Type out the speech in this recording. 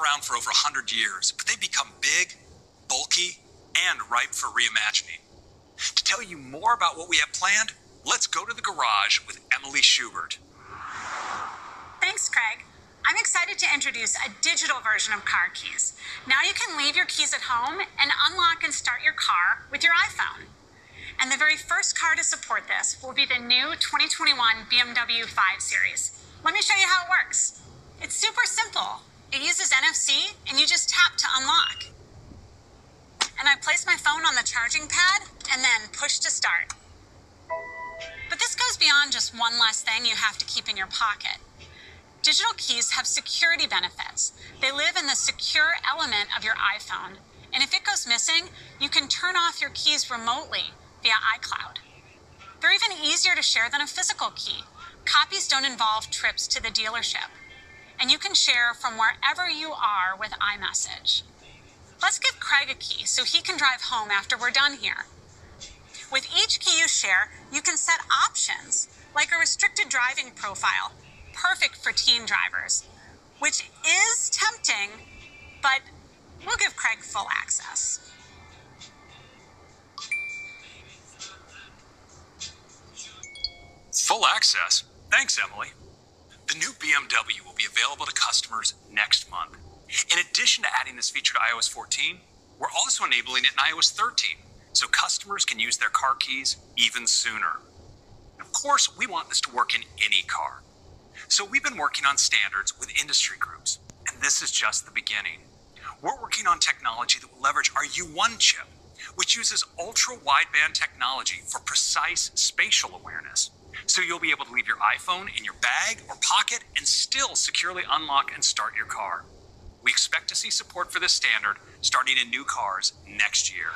around for over 100 years, but they've become big, bulky, and ripe for reimagining. To tell you more about what we have planned, let's go to the garage with Emily Schubert. Thanks, Craig. I'm excited to introduce a digital version of CarKeys. Now you can leave your keys at home and unlock and start your car with your iPhone. And the very first car to support this will be the new 2021 BMW 5 Series. Let me show you how it works. It's super simple. It uses NFC, and you just tap to unlock. And I place my phone on the charging pad and then push to start. But this goes beyond just one less thing you have to keep in your pocket. Digital keys have security benefits. They live in the secure element of your iPhone. And if it goes missing, you can turn off your keys remotely via iCloud. They're even easier to share than a physical key. Copies don't involve trips to the dealership. And you can share from wherever you are with iMessage. Let's give Craig a key so he can drive home after we're done here. With each key you share, you can set options, like a restricted driving profile, perfect for teen drivers, which is tempting, but we'll give Craig full access. Full access? Thanks, Emily. The new BMW will be available to customers next month. In addition to adding this feature to iOS 14, we're also enabling it in iOS 13, so customers can use their car keys even sooner. And of course, we want this to work in any car. So we've been working on standards with industry groups, and this is just the beginning. We're working on technology that will leverage our U1 chip, which uses ultra-wideband technology for precise spatial awareness. So you'll be able to leave your iPhone in your bag or pocket and still securely unlock and start your car. We expect to see support for this standard starting in new cars next year.